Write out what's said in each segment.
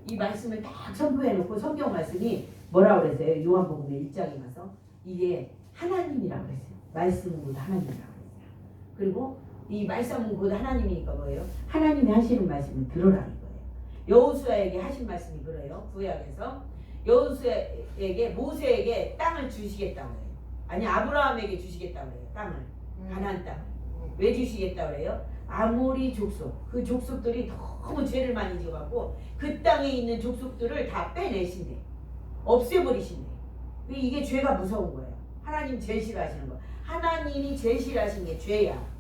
이 말씀을 딱 선포해놓고 성경 말씀이 뭐라고 그랬어요? 요한복음의 1장에 가서 이게 하나님이라고 그랬어요. 말씀은 곧 하나님이라고 그랬어요. 그리고 이 말씀은 곧 하나님이니까 뭐예요? 하나님이 하시는 말씀을 들으라 이거예요. 여호수아에게 하신 말씀이 그래요. 구약에서 여호수아에게 모세에게 땅을 주시겠다고 해요. 아니 아브라함에게 주시겠다고 해요. 땅을 가나안 땅을 왜 주시겠다고 해요? 아모리 족속 그 족속들이 너무 죄를 많이 지어갖고 그 땅에 있는 족속들을 다 빼내신대. 없애버리신대. 이게 죄가 무서운 거예요. 하나님 제일 싫어하시는 거. 하나님이 제일 싫어하시는 게 죄야.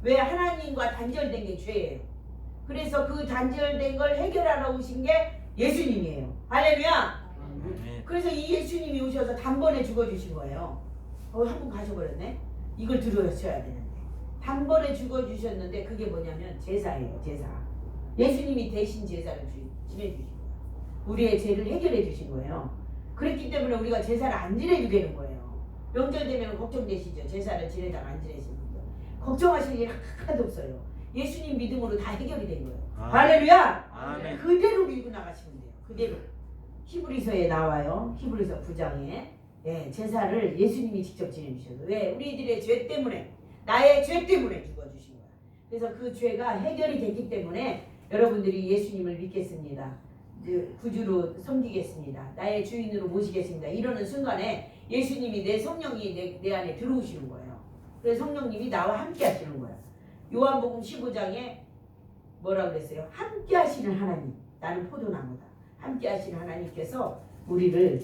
왜? 하나님과 단절된 게 죄예요. 그래서 그 단절된 걸 해결하러 오신 게 예수님이에요. 할렐루야. 그래서 이 예수님이 오셔서 단번에 죽어주신 거예요. 한 분 가셔버렸네. 이걸 들으셔야 되는데 단번에 죽어주셨는데 그게 뭐냐면 제사예요. 제사. 예수님이 대신 제사를 지내주신 거예요. 우리의 죄를 해결해 주신 거예요. 그랬기 때문에 우리가 제사를 안 지내도 되는 거예요. 명절 되면 걱정되시죠? 제사를 지내다가 안 지내시는 분들 걱정하실 일 하나도 없어요. 예수님 믿음으로 다 해결이 된 거예요. 할렐루야. 아멘. 그대로 밀고 나가시면 돼요. 그대로. 히브리서에 나와요. 히브리서 9장에 제사를 예수님이 직접 지내주셔서 왜? 우리들의 죄 때문에 나의 죄 때문에 죽어주신 거야. 그래서 그 죄가 해결이 됐기 때문에 여러분들이 예수님을 믿겠습니다. 구주로 섬기겠습니다. 나의 주인으로 모시겠습니다. 이러는 순간에 예수님이 내 성령이 내 안에 들어오시는 거예요. 그래서 성령님이 나와 함께 하시는 거예요. 요한복음 15장에 뭐라고 그랬어요? 함께 하시는 하나님. 나는 포도나무다. 함께 하시는 하나님께서 우리를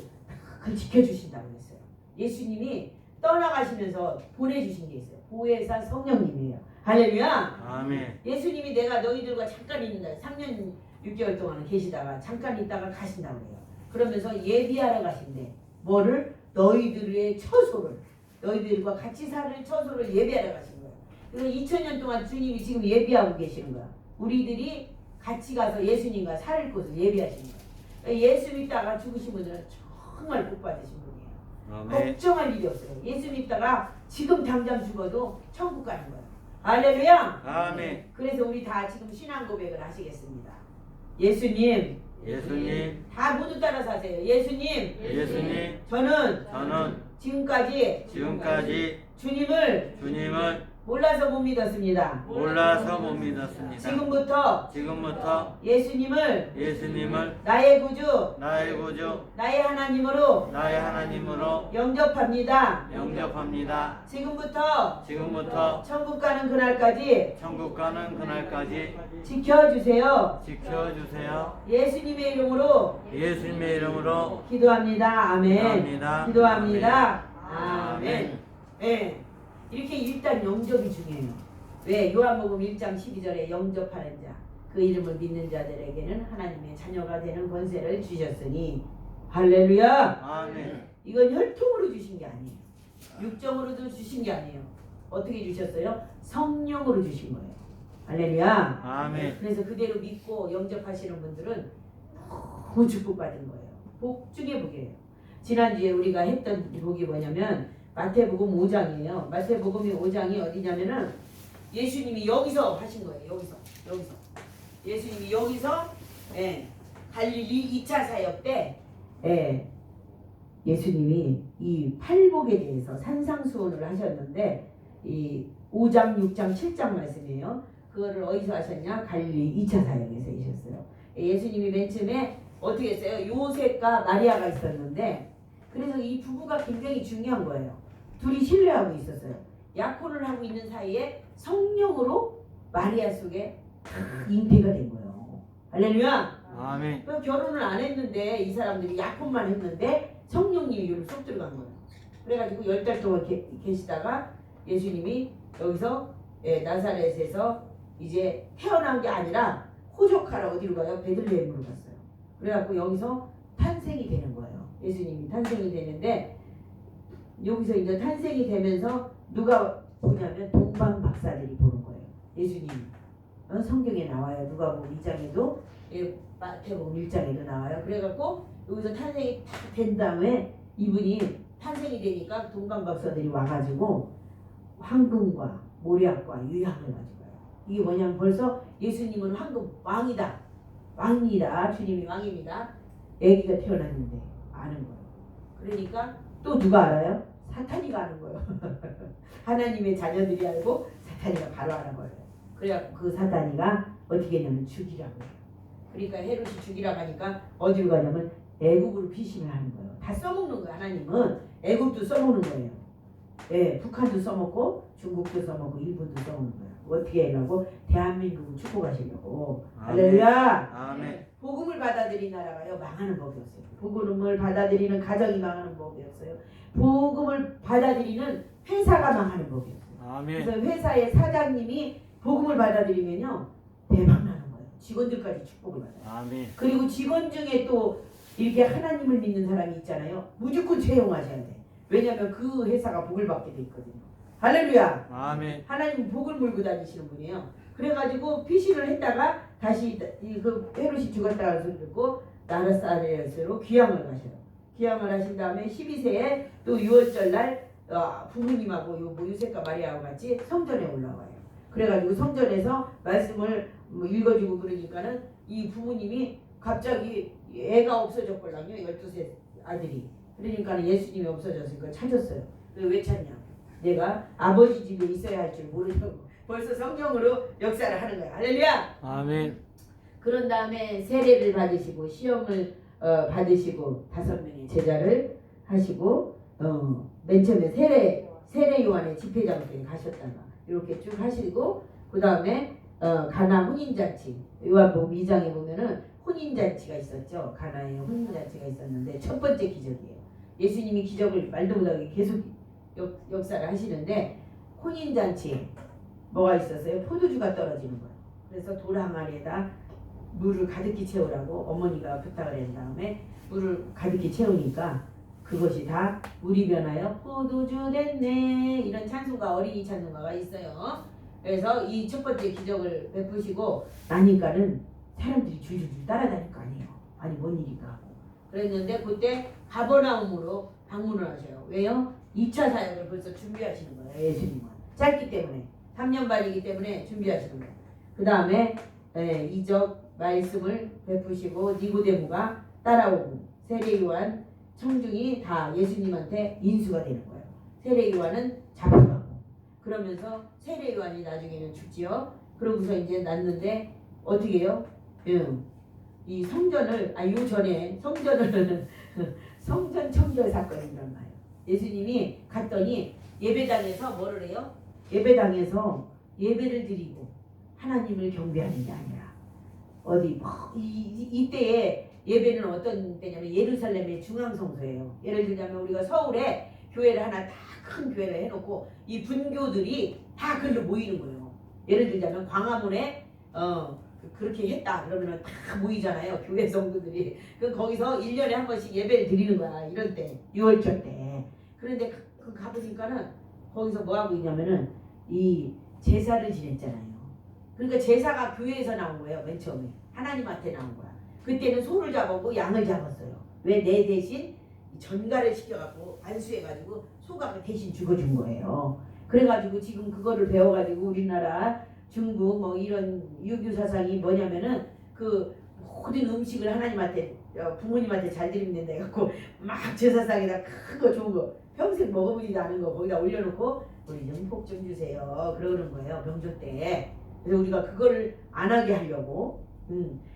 지켜주신다고 했어요. 예수님이 떠나가시면서 보내주신 게 있어요. 보혜사 성령님이에요. 할렐루야. 아멘. 예수님이 내가 너희들과 잠깐 있는다. 3년 6개월 동안 계시다가 잠깐 있다가 가신다고 해요. 그러면서 예비하러 가신대. 뭐를? 너희들의 처소를. 너희들과 같이 살 처소를 예비하러 가신 거예요. 그래서 2000년 동안 주님이 지금 예비하고 계시는 거야. 우리들이 같이 가서 예수님과 살 곳을 예비하신 거예요. 예수 믿다가 죽으신 분들은 정말 복 받으신 분이에요. 아멘. 걱정할 일이 없어요. 예수 믿다가 지금 당장 죽어도 천국 가는 거예요. 할렐루야. 아멘. 그래서 우리 다 지금 신앙 고백을 하시겠습니다. 예수님, 예수님, 다 모두 따라서 하세요. 예수님, 예수님, 저는 저는 지금까지 주님을 주님을 몰라서 못 믿었습니다. 몰라서 못 믿었습니다. 지금부터 예수님을 나의 구주, 나의 하나님으로 영접합니다. 지금부터 천국 가는 그날까지 지켜주세요. 예수님의 이름으로 기도합니다. 아멘. 기도합니다. 아멘. 네. 이렇게 일단 영접이 중요해요. 왜? 요한복음 1장 12절에 영접하는 자, 그 이름을 믿는 자들에게는 하나님의 자녀가 되는 권세를 주셨으니 할렐루야. 아멘. 이건 혈통으로 주신 게 아니에요. 육정으로도 주신 게 아니에요. 어떻게 주셨어요? 성령으로 주신 거예요. 할렐루야. 아멘. 그래서 그대로 믿고 영접하시는 분들은 너무 축복받은 거예요. 복 중에 복이에요. 지난주에 우리가 했던 복이 뭐냐면 마태복음 5장이에요. 마태복음 5장이 어디냐면은 예수님이 여기서 하신 거예요. 여기서. 예수님이 여기서 갈릴리 2차 사역 때 예수님이 이 팔복에 대해서 산상수훈을 하셨는데 이 5장, 6장, 7장 말씀이에요. 그거를 어디서 하셨냐? 갈릴리 2차 사역에서 하셨어요. 예수님이 맨 처음에 어떻게 했어요? 요셉과 마리아가 있었는데 그래서 이 부부가 굉장히 중요한 거예요. 둘이 신뢰하고 있었어요. 약혼을 하고 있는 사이에 성령으로 마리아 속에 잉태가 된 거예요. 할렐루야. 아멘. 결혼을 안 했는데 이 사람들이 약혼만 했는데 성령님이 여기 쏙 들어간 거예요. 그래가지고 10달 동안 계시다가 예수님이 여기서 나사렛에서 이제 태어난 게 아니라 호적하러 어디로 가요? 베들레헴으로 갔어요. 그래갖고 여기서 탄생이 되는 거예요. 예수님이 탄생이 되는데 여기서 이제 탄생이 되면서 누가 보냐면 동방 박사들이 보는 거예요. 예수님 성경에 나와요. 누가복음 2장에도 마태복음 1장에도 나와요. 그래갖고 여기서 탄생이 딱 된 다음에 이분이 탄생이 되니까 동방 박사들이 와가지고 황금과 모략과 유향을 가지고 와요. 이게 뭐냐면 벌써 예수님은 황금 왕이다. 왕이다. 주님이 왕입니다. 아기가 태어났는데 아는 거예요. 그러니까 또 누가 알아요? 사탄이가 아는 거예요. 하나님의 자녀들이 알고 사탄이가 바로 아는 거예요. 그래갖고 그 사탄이가 어떻게 했냐면 죽이라고 해요. 그러니까 헤롯이 죽이라고 하니까 어디로 가냐면 애국으로 피신을 하는 거예요. 다 써먹는 거예요. 하나님은 애국도 써먹는 거예요. 예, 북한도 써먹고 중국도 써먹고 일본도 써먹는 거예요. 어떻게 하려고? 대한민국을 축복하시려고. 할렐루야. 아멘. 복음을 받아들인 나라가요 망하는 법이 없어요. 복음을 받아들이는 가정이 망하는 법이 없어요. 복음을 받아들이는 회사가 망하는 법이 없어요. 아멘. 그래서 회사의 사장님이 복음을 받아들이면요 대박 나는 거예요. 직원들까지 축복을 받아요. 아멘. 그리고 직원 중에 또 이렇게 하나님을 믿는 사람이 있잖아요. 무조건 채용하셔야 돼. 왜냐하면 그 회사가 복을 받게 돼 있거든요. 할렐루야. 아멘. 하나님 복을 몰고 다니시는 분이에요. 그래가지고 피신을 했다가 다시 그 헤롯이 죽었다고 해서 듣고 나사렛으로 귀향을 가셔요. 귀향을 하신 다음에 12세에 또 6월절 날 부모님하고 요셉과 마리아하고 같이 성전에 올라와요. 그래가지고 성전에서 말씀을 읽어주고 그러니까는 이 부모님이 갑자기 애가 없어졌걸랑요. 12세 아들이. 그러니까 예수님이 없어졌으니까 찾았어요. 왜 찾냐? 내가 아버지 집에 있어야 할 줄 모르냐고. 벌써 성경으로 역사를 하는 거야. 할렐루야. 아멘. 그런 다음에 세례를 받으시고 시험을 받으시고 5명의 제자를 하시고 맨 처음에 세례 요한의 집회장에 가셨다가 이렇게 쭉 하시고 그 다음에 가나 혼인잔치 요한복음 2장에 보면은 혼인잔치가 있었죠. 가나에 혼인잔치가 있었는데 첫 번째 기적이에요. 예수님이 기적을 말도 못하게 계속 역사를 하시는데 혼인잔치에 뭐가 있었어요? 포도주가 떨어지는 거예요. 그래서 돌 항아리에다 물을 가득히 채우라고 어머니가 부탁을 한 다음에 물을 가득히 채우니까 그것이 다 물이 변하여 포도주 됐네 이런 찬송가 어린이 찬송가가 있어요. 그래서 이 첫 번째 기적을 베푸시고 나니까는 사람들이 줄줄줄 따라다닐 거 아니에요. 아니 뭔 일인가 하고 그랬는데 그때 가버나움으로 방문을 하셔요. 왜요? 2차 사역을 벌써 준비하시는 거예요. 예수님은 짧기 때문에 3년 반이기 때문에 준비하시는 거예요. 그 다음에 이적 말씀을 베푸시고 니고데모가 따라오고 세례 요한 청중이 다 예수님한테 인수가 되는 거예요. 세례 요한은 잡혀가고 그러면서 세례 요한이 나중에는 죽지요. 그러고서 이제 났는데 어떻게 해요? 이 성전을 요 전에 성전을 성전 청결 사건이 일어나요. 예수님이 갔더니 예배당에서 뭐를 해요? 예배당에서 예배를 드리고 하나님을 경배하는 게 아니라 어디 이때에 예배는 어떤 때냐면 예루살렘의 중앙성소예요. 예를 들자면 우리가 서울에 교회를 하나 다 큰 교회를 해놓고 이 분교들이 다 그걸로 모이는 거예요. 예를 들자면 광화문에 그렇게 했다 그러면 다 모이잖아요. 교회 성도들이. 그 거기서 1년에 한 번씩 예배를 드리는 거야. 이런 때 6월절 때. 그런데 그 가보니까는 거기서 뭐 하고 있냐면은 이 제사를 지냈잖아요. 그러니까 제사가 교회에서 나온 거예요. 맨 처음에 하나님한테 나온 거야. 그때는 소를 잡았고 양을 잡았어요. 왜? 내 대신 전가를 시켜갖고 안수해가지고 소가 대신 죽어준 거예요. 그래가지고 지금 그거를 배워가지고 우리나라 중국 뭐 이런 유교 사상이 뭐냐면은 그 모든 음식을 하나님한테 부모님한테 잘 드리면 된다 해갖고 막 제사상에다 큰 거 좋은 거 평생 먹어보지도 않은 거 거기다 올려놓고 우리 좀 복 좀 주세요 그러는 거예요. 명절 때. 그래서 우리가 그거를 안 하게 하려고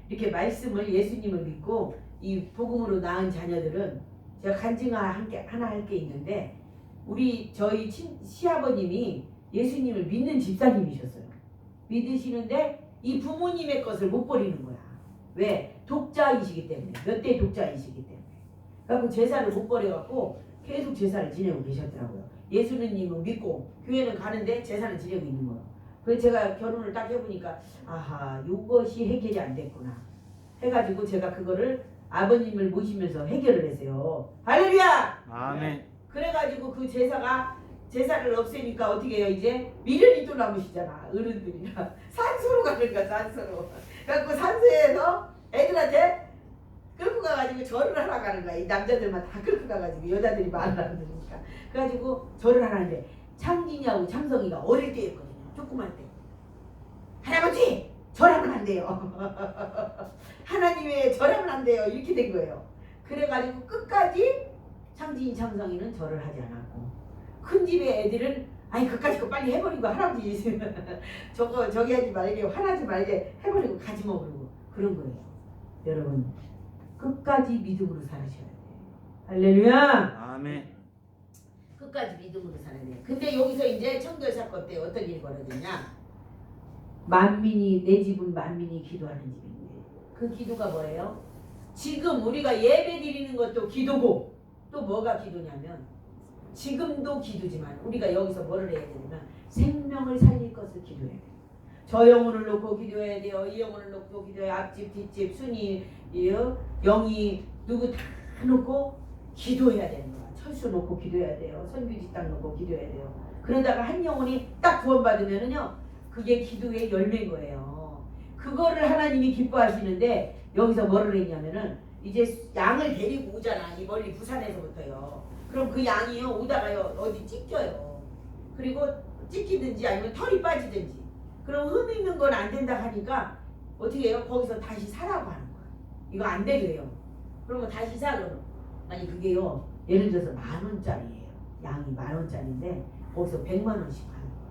이렇게 말씀을 예수님을 믿고 이 복음으로 낳은 자녀들은 제가 간증하 하나 할 게 있는데 저희 시아버님이 예수님을 믿는 집사님이셨어요. 믿으시는데 이 부모님의 것을 못 버리는 거야. 왜? 독자이시기 때문에. 몇 대 독자이시기 때문에. 그래서 제사를 못 버려갖고 계속 제사를 지내고 계셨더라고요. 예수님은 믿고 교회는 가는데 제사는 지내고 있는 거예요. 그래서 제가 결혼을 딱 해보니까 아하 이것이 해결이 안 됐구나 해가지고 제가 그거를 아버님을 모시면서 해결을 했어요. 할렐루야! 아멘. 그래가지고 그 제사를 없애니까 어떻게 해요? 이제 미련이 또 남으시잖아. 어른들이랑 산소로 가는 거야. 산소로. 그래갖고 산소에서 애들한테 끌고 가가지고 절을 하러 가는 거야. 이 남자들만 다 끌고 가가지고 여자들이 말을 안 들으니까. 그래가지고 절을 하는데 창진이하고 창성이가 어릴 때였거든요. 조그만 때. 할아버지! 절하면 안 돼요. 하나님의 절하면 안 돼요. 이렇게 된 거예요. 그래가지고 끝까지 창진이 창성이는 절을 하지 않았고 큰 집의 애들은 아니 그까짓 거 빨리 해버리고 할아버지 저기 하지 말게 화나지 말게 해버리고 가지 먹으려고 그런 거예요. 여러분 끝까지 믿음으로 살아셔야 돼요. 할렐루야. 아멘. 끝까지 믿음으로 살아야 돼요. 근데 여기서 이제 청결 사건 때 어떤 일이 벌어졌냐? 만민이 내 집은 만민이 기도하는 집인데 그 기도가 뭐예요? 지금 우리가 예배 드리는 것도 기도고 또 뭐가 기도냐면 지금도 기도지만 우리가 여기서 뭐를 해야 되냐면 생명을 살릴 것을 기도해야 돼요. 저 영혼을 놓고 기도해야 돼요. 이 영혼을 놓고 기도해야 앞집 뒷집 순위 영이 누구 다 놓고 기도해야 되는 거야. 철수 놓고 기도해야 돼요. 선교지 땅 놓고 기도해야 돼요. 그러다가 한 영혼이 딱 구원받으면은요 그게 기도의 열매인 거예요. 그거를 하나님이 기뻐하시는데 여기서 뭐를 했냐면은 이제 양을 데리고 오잖아. 이 멀리 부산에서부터요. 그럼 그 양이요 오다가요 어디 찢겨요. 그리고 찢기든지 아니면 털이 빠지든지. 그럼 흠 있는 건 안 된다 하니까 어떻게 해요? 거기서 다시 사라고 하는 거야. 이거 안 되래요. 그러면 다시 사 그러면 아니 그게요 예를 들어서 10,000원짜리예요. 양이 10,000원짜리인데 거기서 100만원씩 하는 거야.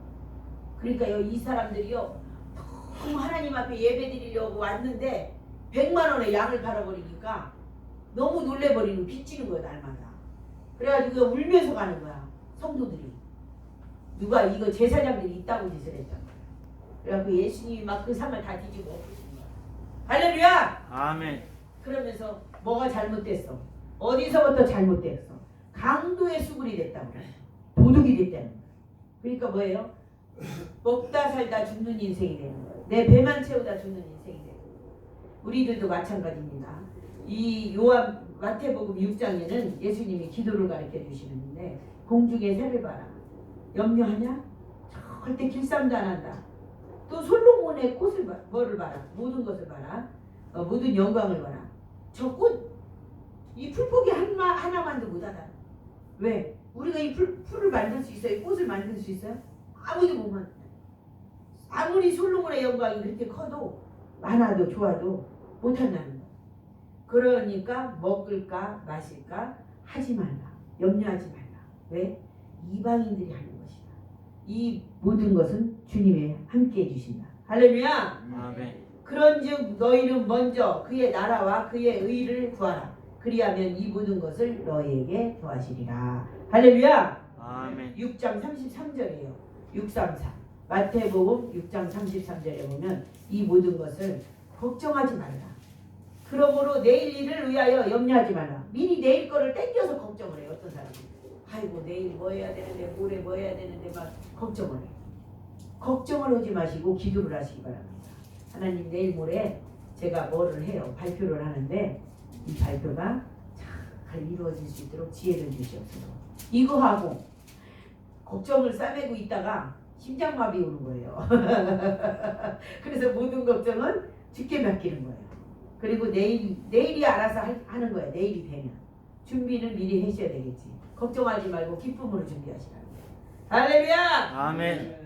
그러니까요 이 사람들이요 너무 하나님 앞에 예배 드리려고 왔는데 100만원의 양을 팔아버리니까 너무 놀래버리고 빚지는 거예요 날마다. 그래가지고 울면서 가는 거야 성도들이. 누가 이거 제사장들이 있다고 짓을 했잖아. 그래갖고 예수님이 막 그 상을 다 뒤지고 엎으신 거야. 할렐루야. 아멘. 그러면서 뭐가 잘못됐어? 어디서부터 잘못됐어? 강도의 수굴이 됐다고 그래. 도둑이 됐다는 거야. 그러니까 뭐예요? 먹다 살다 죽는 인생이 되는 거야. 내 배만 채우다 죽는 인생이 되는 거야. 우리들도 마찬가지입니다. 이 요한 마태복음 6장에는 예수님이 기도를 가르쳐 주시는데 공중의 새를 봐라. 염려하냐? 절대 길쌈도 안 한다. 또 솔로몬의 꽃을 뭐를 봐라. 모든 것을 봐라. 모든 영광을 봐라. 저 꽃, 이 풀포기 하나만도 못하다. 왜? 우리가 이 풀을 만들 수 있어요? 이 꽃을 만들 수 있어요? 아무도 못 만들어요. 아무리 솔로몬의 영광이 그렇게 커도 많아도 좋아도 못한다는 거예요. 그러니까 먹을까 마실까 하지 말라. 염려하지 말라. 왜? 이방인들이 하는 것이다. 이 모든 것은 주님의 함께 해주신다. 할렐루야. 아멘. 그런즉 너희는 먼저 그의 나라와 그의 의를 구하라. 그리하면 이 모든 것을 너희에게 더하시리라. 할렐루야. 아멘. 6장 33절이에요. 634 마태복음 6장 33절에 보면 이 모든 것을 걱정하지 말라. 그러므로 내일 일을 위하여 염려하지 말라. 미리 내일 거를 땡겨서 걱정을 해요. 어떤 사람은 아이고 내일 뭐 해야 되는데 모레 뭐 해야 되는데 막 걱정을 해요. 걱정을 하지 마시고 기도를 하시기 바랍니다. 하나님 내일 모레 제가 뭐를 해요. 발표를 하는데 이 발표가 잘 이루어질 수 있도록 지혜를 주시옵소서. 이거 하고 걱정을 싸매고 있다가 심장마비 오는 거예요. 그래서 모든 걱정은 주께 맡기는 거예요. 그리고 내일이 알아서 하는 거예요. 내일이 되면 준비는 미리 하셔야 되겠지. 걱정하지 말고 기쁨으로 준비하시라는 거예요. 할렐루야. 아멘.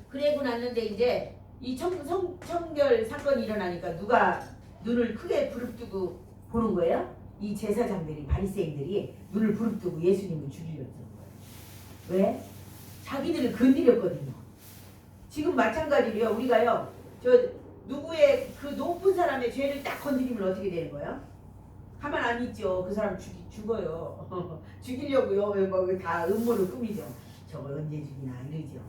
그래고 났는데 이제 이 청결 사건이 일어나니까 누가 눈을 크게 부릅뜨고 보는 거예요? 이 제사장들이 바리새인들이 눈을 부릅뜨고 예수님을 죽이려는 거예요. 왜? 자기들을 건드렸거든요. 지금 마찬가지로요. 우리가요. 저 누구의 그 높은 사람의 죄를 딱 건드리면 어떻게 되는 거예요? 가만 안 있죠. 그 사람 죽어요. 죽이려고요. 뭐 다 음모를 꾸미죠. 저걸 언제 죽이나 이러죠.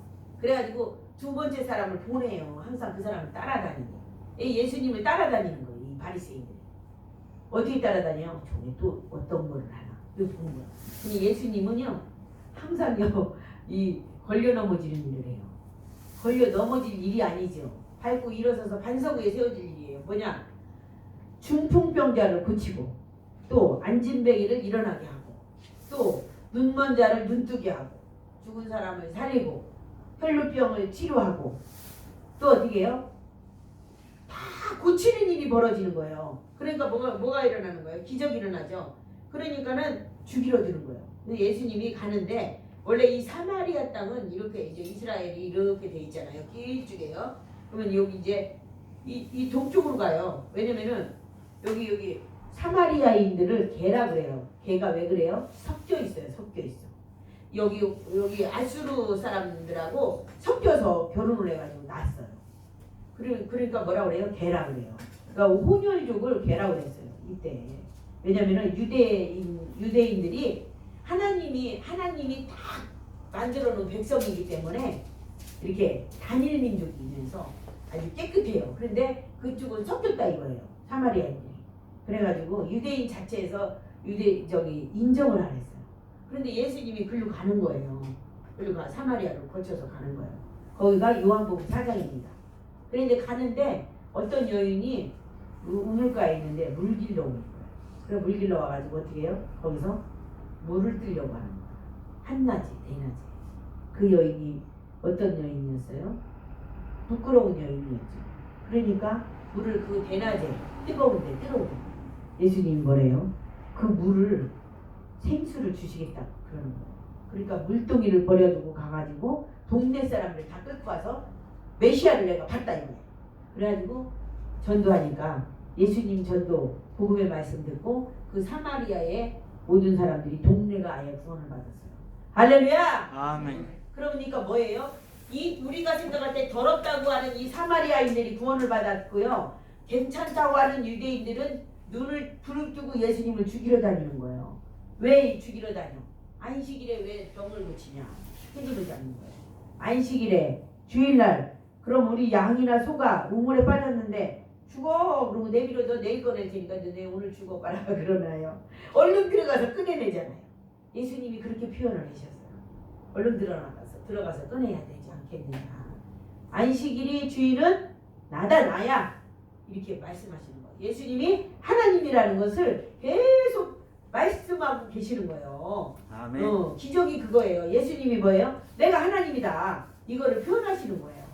그래가지고 두 번째 사람을 보내요. 항상 그 사람을 따라다니고. 예수님을 따라다니는 거예요. 이 바리새인들이. 어떻게 따라다녀요? 저게 또 어떤 거를 하나. 이거 보는 거예요. 근데 예수님은요. 항상요. 이 걸려 넘어지는 일을 해요. 걸려 넘어질 일이 아니죠. 밟고 일어서서 반석 위에 세워질 일이에요. 뭐냐? 중풍병자를 고치고 또 안진뱅이를 일어나게 하고 또 눈먼 자를 눈뜨게 하고 죽은 사람을 살리고 혈루병을 치료하고 또 어떻게 해요? 다 고치는 일이 벌어지는 거예요. 그러니까 뭐가 일어나는 거예요? 기적이 일어나죠. 그러니까는 죽이러 주는 거예요. 근데 예수님이 가는데 원래 이 사마리아 땅은 이렇게 이제 이스라엘이 이렇게 돼 있잖아요. 길쭉해요. 그러면 여기 이제 이 동쪽으로 가요. 왜냐면은 여기 사마리아인들을 개라 그래요. 개가 왜 그래요? 섞여 있어요. 섞여 있어. 여기 아수르 사람들하고 섞여서 결혼을 해가지고 낳았어요. 그러니까 뭐라 그래요? 개라 그래요. 그러니까 혼혈족을 개라 그랬어요. 이때. 왜냐면은 유대인들이 하나님이 딱 만들어 놓은 백성이기 때문에 이렇게 단일 민족이면서 아주 깨끗해요. 그런데 그쪽은 섞였다 이거예요. 사마리아인들이. 그래가지고 유대인 자체에서 인정을 안 했어요. 그런데 예수님이 글로 가는 거예요. 글로 사마리아로 거쳐서 가는 거예요. 거기가 요한복음 4장입니다. 그런데 가는데 어떤 여인이 우물가에 있는데 물 길러 오는 거예요. 그래서 물 길러 와가지고 어떻게 해요? 거기서 물을 뜨려고 하는 거예요. 한낮에 대낮에. 그 여인이 어떤 여인이었어요? 부끄러운 여인이었죠. 그러니까 물을 그 대낮에 뜨거운데 예수님이 뭐래요? 그 물을 생수를 주시겠다고 그러는 거예요. 그러니까 물동이를 버려두고 가가지고 동네 사람들 다 끌고 와서 메시아를 내가 봤다 이거예요. 그래가지고 전도하니까 예수님 전도 복음의 말씀 듣고 그 사마리아의 모든 사람들이 동네가 아예 구원을 받았어요. 할렐루야! 아멘. 그러니까 뭐예요? 이 우리가 생각할 때 더럽다고 하는 이 사마리아인들이 구원을 받았고요. 괜찮다고 하는 유대인들은 눈을 부릅뜨고 예수님을 죽이러 다니는 거예요. 왜 죽이러 다녀? 안식일에 왜 병을 고치냐? 해집을 잡는 거예요. 안식일에 주일날 그럼 우리 양이나 소가 우물에 빠졌는데 죽어 그러고 내밀어도 내일 꺼낼 테니까 너 오늘 죽어 봐라 그러나요? 얼른 들어가서 꺼내내잖아요. 예수님이 그렇게 표현을 하셨어요. 얼른 들어가서 꺼내야 되지 않겠느냐. 안식일이 주일은 나야 이렇게 말씀하시는 거예요. 예수님이 하나님이라는 것을 계속 말씀하고 계시는 거예요. 아멘. 기적이 그거예요. 예수님이 뭐예요? 내가 하나님이다. 이거를 표현하시는 거예요.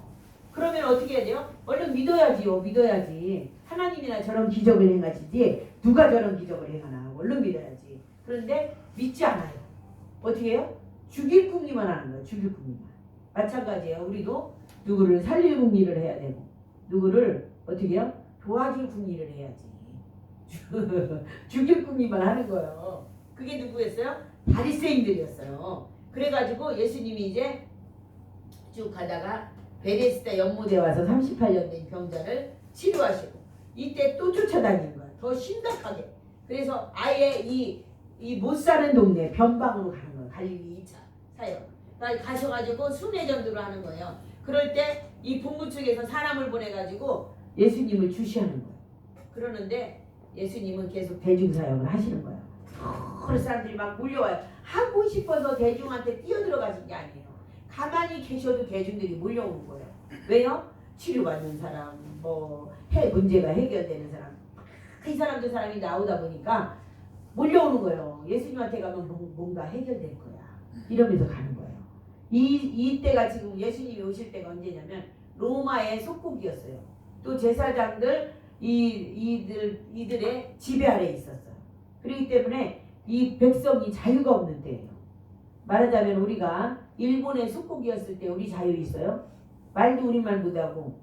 그러면 어떻게 해야 돼요? 얼른 믿어야지. 하나님이나 저런 기적을 행하시지 누가 저런 기적을 행하나 얼른 믿어야지. 그런데 믿지 않아요. 어떻게 해요? 죽일 궁리만 하는 거예요. 죽일 궁리만. 마찬가지예요. 우리도 누구를 살릴 궁리를 해야 되고 누구를 어떻게 해요? 도와줄 궁리를 해야지. 죽일 궁리만 하는 거예요. 그게 누구였어요? 바리새인들이었어요. 그래가지고 예수님이 이제 쭉 가다가 베데스다 연못에 와서 38년 된 병자를 치료하시고 이때 또 쫓아다니는 거예요. 더 심각하게. 그래서 아예 이 못 사는 동네 변방으로 가는 거예요. 갈릴리 2차 사역. 가셔가지고 순회전도를 하는 거예요. 그럴 때 이 본부 측에서 사람을 보내가지고 예수님을 주시하는 거예요. 그러는데 예수님은 계속 대중사역을 하시는 거예요. 그 사람들이 막 몰려와요. 하고 싶어서 대중한테 뛰어들어가신 게 아니에요. 가만히 계셔도 대중들이 몰려오는 거예요. 왜요? 치료받는 사람, 문제가 해결되는 사람, 이 사람이 나오다 보니까 몰려오는 거예요. 예수님한테 가면 뭔가 해결될 거야. 이러면서 가는 거예요. 이때가 지금 예수님이 오실 때가 언제냐면 로마의 속국이었어요. 또 제사장들 이들의 지배 아래에 있었어요. 그렇기 때문에 이 백성이 자유가 없는 때예요. 말하자면 우리가 일본의 속국이었을 때 우리 자유 있어요? 말도 우리말 못하고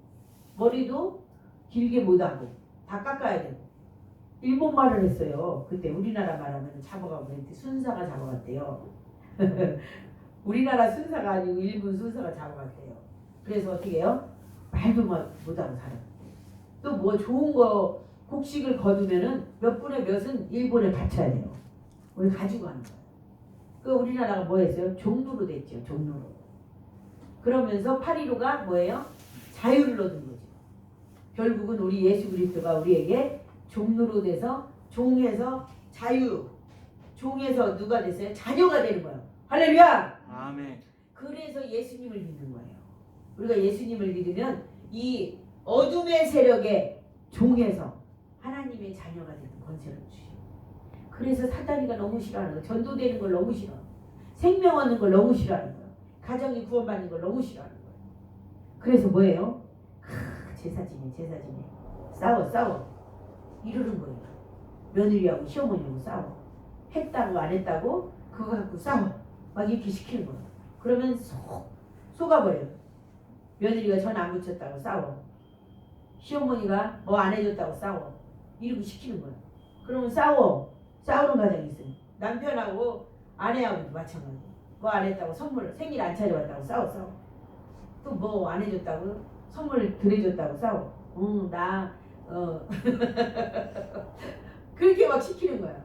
머리도 길게 못하고 다 깎아야 되고 일본 말을 했어요. 그때 우리나라 말하면 잡아가고 그랬는데 순사가 잡아갔대요. 우리나라 순사가 아니고 일본 순사가 잡아갔대요. 그래서 어떻게 해요? 말도 못하고 살아요. 또 좋은 거 곡식을 거두면은 몇 분의 몇은 일본에 바쳐야 돼요. 우리 가지고 가는 거예요. 그 우리나라가 뭐 했어요? 종로로 됐죠. 종로로. 그러면서 8.15가 뭐예요? 자유를 얻은 거죠. 결국은 우리 예수 그리스도가 우리에게 종로로 돼서 종에서 자유, 종에서 누가 됐어요? 자녀가 되는 거예요. 할렐루야! 아멘. 그래서 예수님을 믿는 거예요. 우리가 예수님을 믿으면 이 어둠의 세력의 종에서 하나님의 자녀가 되는 권세를 주시고 그래서 사단이가 너무 싫어하는 거예요. 전도되는 걸 너무 싫어. 생명 얻는 걸 너무 싫어하는 거예요. 가정이 구원받는 걸 너무 싫어하는 거예요. 그래서 뭐예요? 제사지네. 싸워. 이러는 거예요. 며느리하고 시어머니하고 싸워. 했다고 안 했다고 그거 갖고 싸워. 막 이렇게 시키는 거예요. 그러면 속아버려요. 며느리가 전 안 붙였다고 싸워. 시어머니가 뭐 안 해줬다고 싸워. 이러고 시키는 거야. 그러면 싸워. 싸우는 가정이 있어요. 남편하고 아내하고도 마찬가지. 뭐 안 했다고 선물 생일 안 차려왔다고 싸워. 또 뭐 안 해줬다고 선물 드려줬다고 싸워. 그렇게 막 시키는 거야.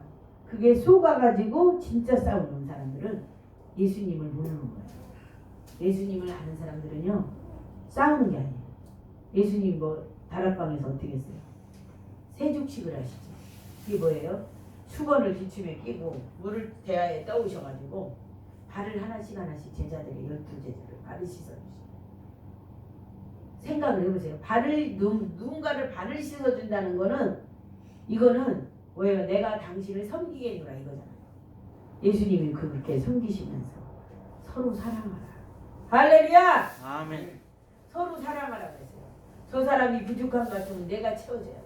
그게 속아가지고 진짜 싸우는 사람들은 예수님을 모르는 거예요. 예수님을 아는 사람들은요 싸우는 게 아니에요. 예수님 뭐 다락방에서 어떻게 했어요? 세죽식을 하시죠. 이게 뭐예요? 수건을 기춤에 끼고 물을 대야에 떠오셔가지고 발을 하나씩 제자들의 12제자를 발을 씻어주시죠. 생각을 해보세요. 누군가를 발을 씻어준다는 거는 이거는 뭐예요? 내가 당신을 섬기겠노라 이거잖아요. 예수님이 그렇게 섬기시면서 서로 사랑하라. 할렐루야! 아멘. 서로 사랑하라 그랬어요. 저 사람이 부족한 것 같으면 내가 채워줘야 돼.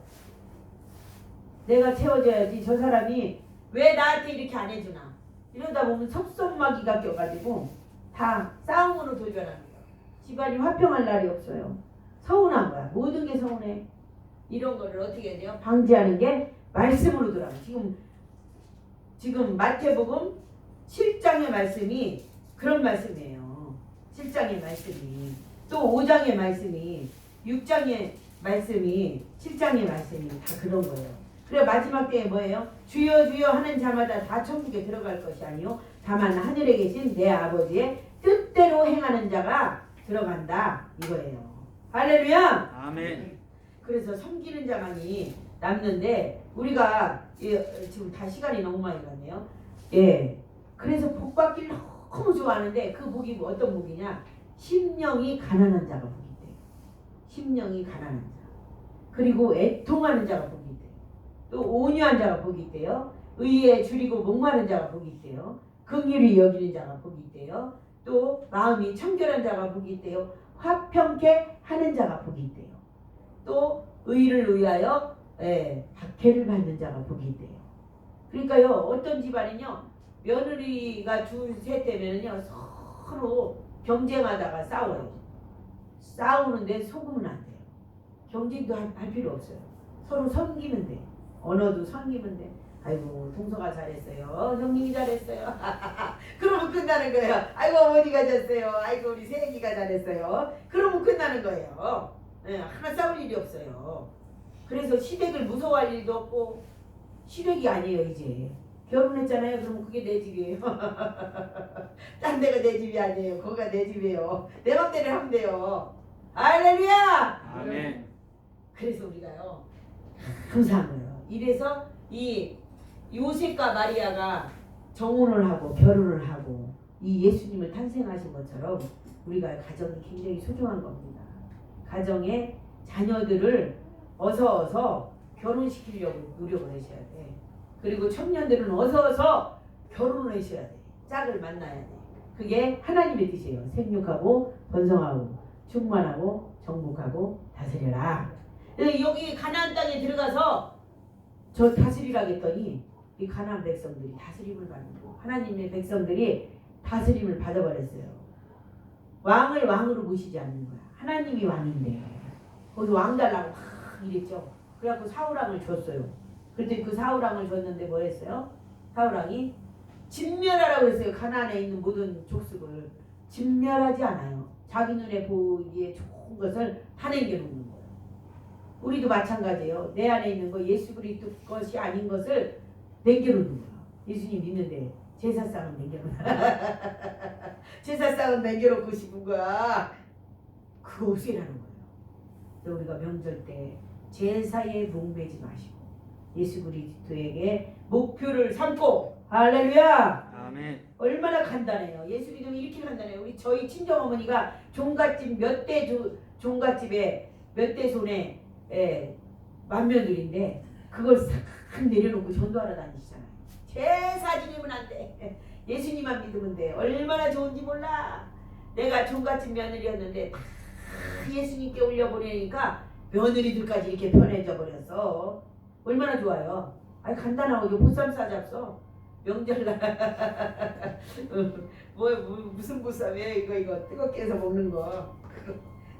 내가 채워줘야지. 저 사람이 왜 나한테 이렇게 안 해주나. 이러다 보면 섭섭마귀가 껴가지고 다 싸움으로 도전합니다. 집안이 화평할 날이 없어요. 서운한 거야. 모든 게 서운해. 이런 거를 어떻게 해야 돼요? 방지하는 게 말씀으로 들어가요. 지금 마태복음 7장의 말씀이 그런 말씀이에요. 7장의 말씀이 또 5장의 말씀이 6장의 말씀이 7장의 말씀이 다 그런 거예요. 그래 마지막 때에 뭐예요? 주여 주여 하는 자마다 다 천국에 들어갈 것이 아니요 다만 하늘에 계신 내 아버지의 뜻대로 행하는 자가 들어간다 이거예요. 할렐루야. 아멘. 그래서 섬기는 자만이 남는데 우리가 지금 다 시간이 너무 많이 갔네요. 예. 그래서 복 받기를 너무 좋아하는데 그 복이 어떤 복이냐? 심령이 가난한 자가 복이 돼요. 심령이 가난한 자. 그리고 애통하는 자가 복이 돼요. 또 온유한 자가 복이 있대요. 의에 줄이고 목마른 자가 복이 있대요. 긍휼히 여기는 자가 복이 있대요. 또 마음이 청결한 자가 복이 있대요. 화평케 하는 자가 복이 있대요. 또 의를 위하여 박해를 받는 자가 복이 있대요. 그러니까요 어떤 집안은요 며느리가 둘셋 되면은요 서로 경쟁하다가 싸워요. 싸우는데 속으면 안 돼요. 경쟁도 할 필요 없어요. 서로 섬기면 돼. 언어도 섬기면 돼. 아이고 동서가 잘했어요. 형님이 잘했어요. 그러면 끝나는 거예요. 아이고 어머니가 잘했어요. 아이고 우리 새애기가 잘했어요. 그러면 끝나는 거예요. 하나 싸울 일이 없어요. 그래서 시댁을 무서워할 일도 없고 시댁이 아니에요 이제. 결혼했잖아요. 그러면 그게 내 집이에요. 딴 데가 내 집이 아니에요. 거기가 내 집이에요. 내 맘대로 하면 돼요. 할렐루야! 아멘. 그래서 우리가요 감사한 거예요. 이래서 이 요셉과 마리아가 정혼을 하고 결혼을 하고 이 예수님을 탄생하신 것처럼 우리가 가정이 굉장히 소중한 겁니다. 가정의 자녀들을 어서 결혼시키려고 노력을 하셔야 돼. 그리고 청년들은 어서 결혼을 하셔야 돼. 짝을 만나야 돼. 그게 하나님의 뜻이에요. 생육하고 번성하고 충만하고 정복하고 다스려라. 여기 가나안 땅에 들어가서 저 다스리라고 했더니 이 가나안 백성들이 다스림을 받고 하나님의 백성들이 다스림을 받아버렸어요. 왕을 왕으로 모시지 않는 거야. 하나님이 왕인데 거기서 왕 달라고 막 이랬죠. 그래갖고 사울왕을 줬어요. 그랬더니 그 사울왕을 줬는데 뭐 했어요? 사울왕이 진멸하라고 했어요. 가나안에 있는 모든 족속을 진멸하지 않아요. 자기 눈에 보기에 좋은 것을 다 남겨놓는 거예요. 우리도 마찬가지예요. 내 안에 있는 거 예수 그리스도 것이 아닌 것을 남겨놓는 거예요. 예수님 믿는데 제사상은 남겨놓는 제사상은 남겨놓고 싶은 거야. 그거 없애라는 거예요. 그래서 우리가 명절 때 제사에 목매지 마시고 예수 그리스도에게 목표를 삼고 할렐루야. 아멘. 얼마나 간단해요. 예수 믿으면 이렇게 간단해요. 저희 친정 어머니가 종갓집 종갓집에 몇 대 손에 만면들인데 그걸 싹 내려놓고 전도하러 다니시잖아요. 제사 지내면 안 돼. 예수님만 믿으면 돼. 얼마나 좋은지 몰라. 내가 종갓집 며느리였는데 다 예수님께 올려보내니까 며느리들까지 이렇게 편해져 버렸어. 얼마나 좋아요. 아니 간단하고 보쌈 싸잡숴. 명절날 무슨 보쌈이에요? 이거 뜨겁게 해서 먹는 거.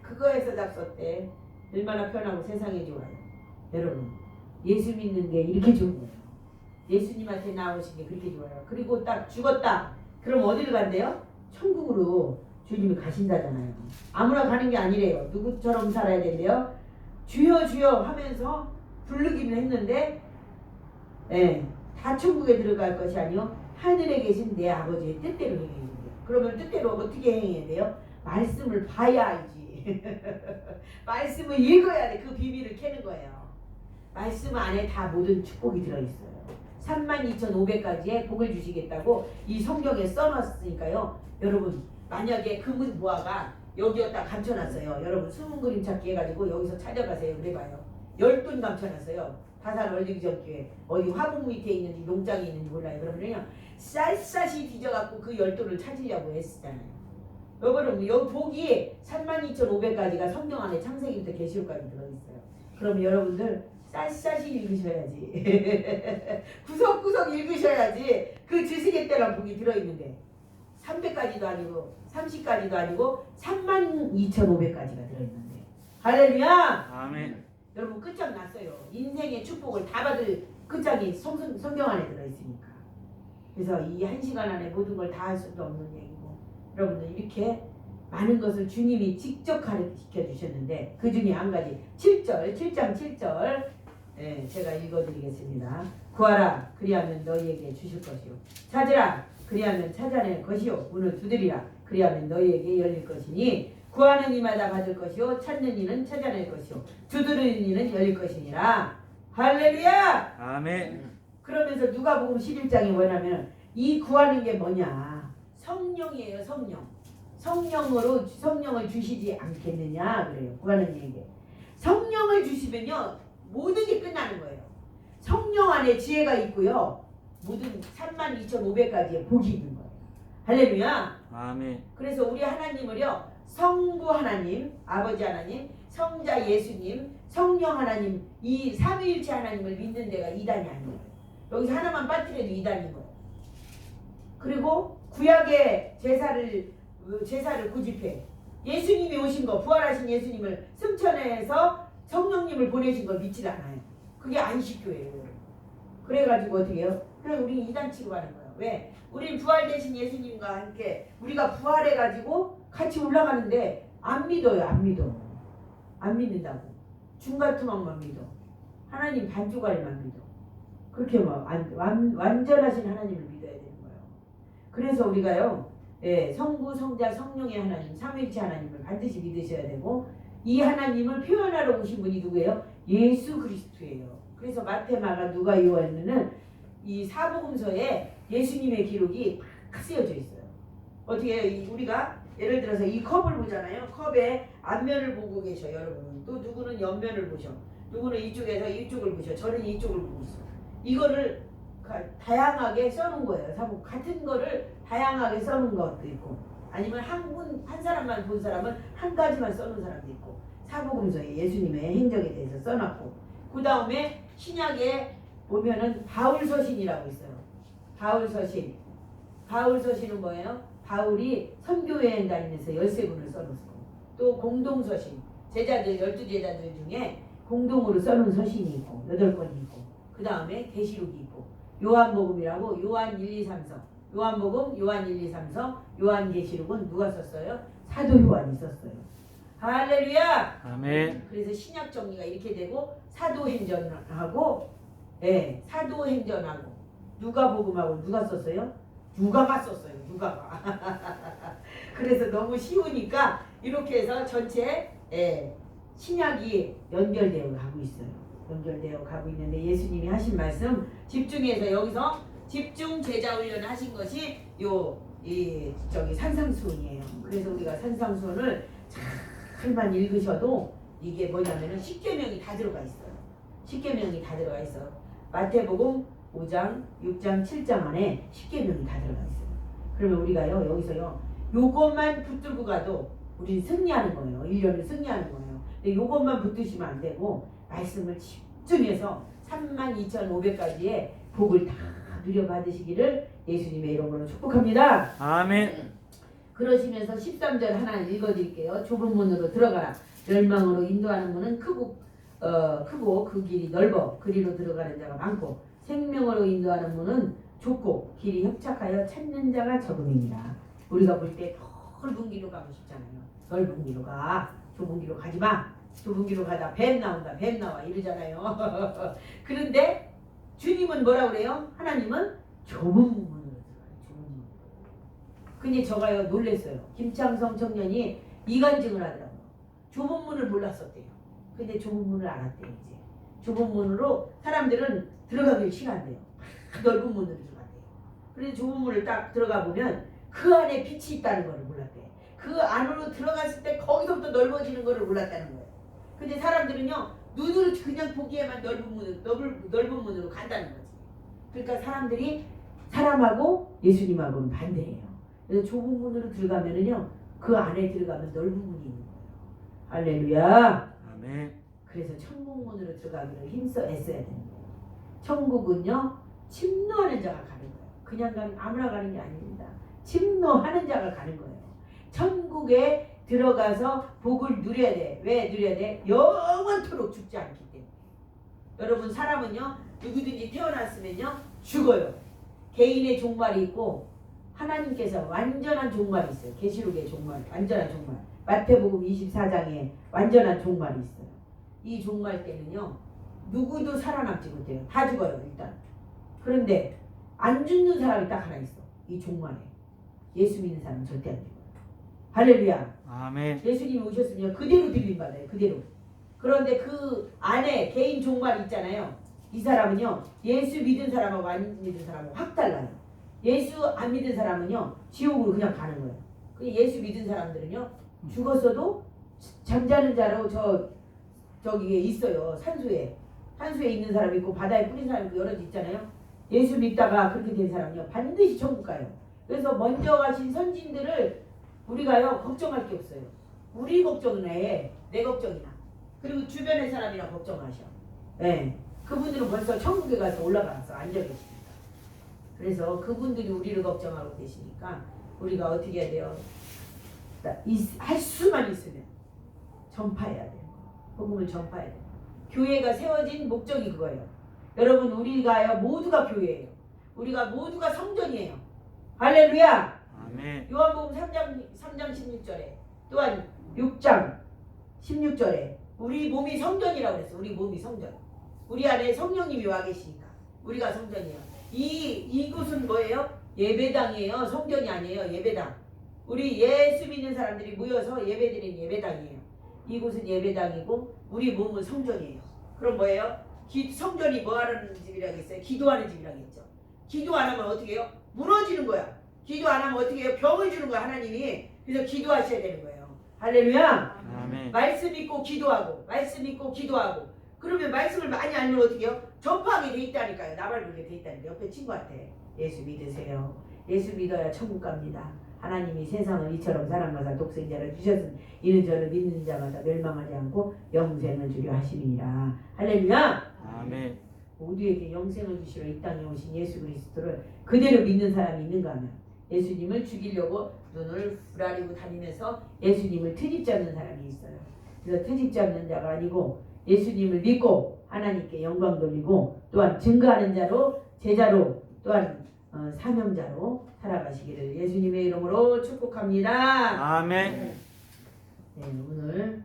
그거 해서 잡섰대. 얼마나 편하고 세상에 좋아요. 여러분 예수 믿는 게 이렇게 좋은 거예요. 예수님한테 나오신 게 그렇게 좋아요. 그리고 딱 죽었다. 그럼 어디를 간대요? 천국으로 주님이 가신다잖아요. 아무나 가는 게 아니래요. 누구처럼 살아야 된대요? 주여 주여 하면서 부르기는 했는데 다 천국에 들어갈 것이 아니요 하늘에 계신 내 아버지의 뜻대로 행해야 돼요. 그러면 뜻대로 어떻게 행해야 돼요? 말씀을 봐야 알지. 말씀을 읽어야 돼. 그 비밀을 캐는 거예요. 말씀 안에 다 모든 축복이 들어있어요. 32,500가지의 복을 주시겠다고 이 성경에 써놨으니까요. 여러분 만약에 금은 보화가 여기였다 감춰놨어요. 여러분 숨은 그림 찾기 해가지고 여기서 찾아가세요. 그래봐요. 10돈 감춰놨어요. 다산 월드기전교회 어디 화북 밑에 있는지 농장이 있는지 몰라요. 그러면요 쌀쌀이 뒤져갖고 그 10돈을 찾으려고 했었잖아요. 여러분 여기 복이 32,500가지가 성경 안에 창세기부터 계시록까지 들어있어요. 그럼 여러분들 쌀쌀이 읽으셔야지. 구석구석 읽으셔야지. 그 주시겠다는 복이 들어있는데 300가지도 아니고 30가지도 아니고 32,500가지가 들어있는데 할렐루야. 아멘. 여러분 끝장났어요. 인생의 축복을 다 받을 끝장이 성경 안에 들어있으니까. 그래서 이 1시간 안에 모든 걸 다 할 수도 없는 얘기고 여러분들 이렇게 많은 것을 주님이 직접 가르쳐 주셨는데 그 중에 한 가지 7절 7장 7절 제가 읽어드리겠습니다. 구하라 그리하면 너희에게 주실 것이요 찾으라 그리하면 찾아낼 것이요 문을 두드리라 그리하면 너희에게 열릴 것이니 구하는 이마다 받을 것이요 찾는 이는 찾아낼 것이요 두드리는 이는 열릴 것이니라. 할렐루야. 아멘. 그러면서 누가복음 11장에 뭐냐면 이 구하는 게 뭐냐 성령이에요. 성령을 주시지 않겠느냐 그래요. 구하는 얘기. 성령을 주시면요 모든 게 끝나는 거예요. 성령 안에 지혜가 있고요 모든 32,500가지의 복이 있는 거예요. 할렐루야. 아멘. 그래서 우리 하나님을요 성부 하나님 아버지 하나님 성자 예수님 성령 하나님 이 삼위일체 하나님을 믿는 데가 이단이 아니에요. 여기서 하나만 빠뜨려도 이단인 거예요. 그리고 구약의 제사를 고집해 예수님이 오신 거 부활하신 예수님을 승천해서 성령님을 보내신 걸 믿지 않아요. 그게 안식교예요. 그래가지고 어떻게 해요? 그냥 우리 이단 취급하는 거예요. 왜? 우린 부활되신 예수님과 함께 우리가 부활해가지고 같이 올라가는데 안 믿어요. 안 믿는다고. 중간투막만 믿어. 하나님 반주가리만 믿어. 그렇게 완전하신 하나님을 믿어야 되는 거예요. 그래서 우리가요 성부 성자 성령의 하나님 삼위일체 하나님을 반드시 믿으셔야 되고 이 하나님을 표현하러 오신 분이 누구예요? 예수 그리스도예요. 그래서 마태 마가 누가 요한은 이 사복음서에 예수님의 기록이 딱 쓰여져 있어요. 어떻게 우리가 예를 들어서 이 컵을 보잖아요. 컵의 앞면을 보고 계셔 여러분은. 또 누구는 옆면을 보셔. 누구는 이쪽에서 이쪽을 보셔. 저는 이쪽을 보고 있어. 이거를 다양하게 써놓은 거예요. 같은 거를 다양하게 써놓은 것도 있고 아니면 한 사람만 본 사람은 한 가지만 써놓은 사람도 있고 사복음서에 예수님의 행적에 대해서 써놨고 그 다음에 신약에 보면은 바울서신이라고 있어요. 바울서신은 뭐예요? 바울이 선교여행 다니면서 13권을 써놓고 또 공동서신 제자들 12제자들 중에 공동으로 써놓은 서신이 있고 8권이 있고 그 다음에 계시록이 있고 요한복음이라고 요한 1, 2, 3서 요한복음 요한 1, 2, 3서 요한계시록은 누가 썼어요? 사도 요한이 썼어요. 할렐루야. 아멘. 그래서 신약 정리가 이렇게 되고 사도행전하고 사도행전하고 누가복음하고 누가 썼어요? 누가가 썼어요. 누가가. 그래서 너무 쉬우니까 이렇게 해서 전체 신약이 연결되어 가고 있어요. 연결되어 가고 있는데 예수님이 하신 말씀 집중해서 여기서 집중 제자 훈련 하신 것이 산상수훈이에요. 그래서 우리가 산상수훈을 잘만 읽으셔도 이게 뭐냐면은 십계명이 다 들어가 있어요. 십계명이 다 들어가 있어요. 마태복음 5장, 6장, 7장 안에 십계명이 다 들어가 있어요. 그러면 우리가요 여기서요 요것만 붙들고 가도 우리는 승리하는 거예요. 1년을 승리하는 거예요. 근데 요것만 붙드시면 안 되고 말씀을 집중해서 32,500가지의 복을 다 누려받으시기를 예수님의 이름으로 축복합니다. 아멘. 그러시면서 13절 하나 읽어드릴게요. 좁은 문으로 들어가라. 멸망으로 인도하는 문은 크고 그 길이 넓어 그리로 들어가는 자가 많고 생명으로 인도하는 문은 좁고 길이 협착하여 찾는 자가 적음입니다. 우리가 볼 때 넓은 길로 가고 싶잖아요. 넓은 길로 가. 좁은 길로 가지 마. 좁은 길로 가다 뱀 나온다. 뱀 나와 이러잖아요. 그런데 주님은 뭐라 그래요? 하나님은 좁은 문으로 들어가요. 좁은 문. 근데 저가요 놀랬어요. 김창성 청년이 이간증을 하더라고요. 좁은 문을 몰랐었대요. 근데 좁은 문을 알았대요. 이제 좁은 문으로 사람들은 들어가기 싫어한대요. 넓은 문으로 들어간대요. 그래서 좁은 문을 딱 들어가 보면 그 안에 빛이 있다는 걸 몰랐대. 그 안으로 들어갔을 때 거기서부터 넓어지는 걸 몰랐다는 거예요. 근데 사람들은요 눈으로 그냥 보기에만 넓은 문으로 간다는 거지. 그러니까 사람들이 사람하고 예수님하고는 반대예요. 그래서 좁은 문으로 들어가면은요 그 안에 들어가면 넓은 문이 있는 거예요. 할렐루야. 아멘. 그래서 천국 문으로 들어가기를 힘써 애써야 되는 거예요. 천국은요 침노하는 자가 가는 거예요. 그냥 가는 아무나 가는 게 아닙니다. 침노하는 자가 가는 거예요. 천국에 들어가서 복을 누려야 돼. 왜 누려야 돼? 영원토록 죽지 않기 때문에. 여러분 사람은요 누구든지 태어났으면요 죽어요. 개인의 종말이 있고 하나님께서 완전한 종말이 있어요. 계시록의 종말, 완전한 종말. 마태복음 24장에 완전한 종말이 있어요. 이 종말 때는요 누구도 살아남지 못해요. 다 죽어요 일단. 그런데 안 죽는 사람이 딱 하나 있어. 이 종말에. 예수 믿는 사람은 절대 안 죽어요. 할렐루야. 아멘. 예수님이 오셨으면 그대로 들림받아요. 그대로. 그런데 그 안에 개인 종말이 있잖아요. 이 사람은요 예수 믿은 사람하고 안 믿은 사람하고 확 달라요. 예수 안 믿은 사람은요 지옥으로 그냥 가는 거예요. 그 예수 믿은 사람들은요 죽었어도 잠자는 자로 저기에 있어요. 산소에 있는 사람 있고 바다에 뿌린 사람 있고 여러 지 있잖아요. 예수 믿다가 그렇게 된 사람은요 반드시 천국 가요. 그래서 먼저 가신 선진들을 우리가요 걱정할 게 없어요. 우리 걱정은 해. 내 걱정이나. 그리고 주변의 사람이나 걱정하셔. 네. 그분들은 벌써 천국에 가서 올라가서 앉아 계십니다. 그래서 그분들이 우리를 걱정하고 계시니까 우리가 어떻게 해야 돼요? 할 수만 있으면 전파해야 돼요. 복음을 전파해야 돼요. 교회가 세워진 목적이 그거예요. 여러분 우리가요 모두가 교회예요. 우리가 모두가 성전이에요. 할렐루야. 아멘. 요한복음 3장 16절에 또한 6장 16절에 우리 몸이 성전이라고 그랬어. 우리 몸이 성전. 우리 안에 성령님이 와 계시니까 우리가 성전이에요. 이곳은 뭐예요? 예배당이에요. 성전이 아니에요. 예배당. 우리 예수 믿는 사람들이 모여서 예배드리는 예배당이에요. 이곳은 예배당이고 우리 몸은 성전이에요. 그럼 뭐예요? 성전이 뭐 하는 집이라고 했어요? 기도하는 집이라고 했죠. 기도 안 하면 어떻게 해요? 무너지는 거야. 기도 안 하면 어떻게 해요? 병을 주는 거야 하나님이. 그래서 기도하셔야 되는 거예요. 할렐루야. 아멘. 말씀 믿고 기도하고 말씀 믿고 기도하고 그러면 말씀을 많이 알면 어떻게 해요? 전파하게 돼 있다니까요. 나발 불게 돼 있다니까. 옆에 친구한테 예수 믿으세요. 예수 믿어야 천국 갑니다. 하나님이 세상을 이처럼 사랑하사 독생자를 주셨으니 이는 저를 믿는 자마다 멸망하지 않고 영생을 주려 하심이니라. 할렐루야. 아멘. 모두에게 영생을 주시러 이 땅에 오신 예수 그리스도를 그대로 믿는 사람이 있는가 하면 예수님을 죽이려고 눈을 부라리고 다니면서 예수님을 트집 잡는 사람이 있어요. 그래서 트집 잡는 자가 아니고 예수님을 믿고 하나님께 영광 돌리고 또한 증거하는 자로 제자로 또한 사명자로 살아가시기를 예수님의 이름으로 축복합니다. 아멘. 네, 오늘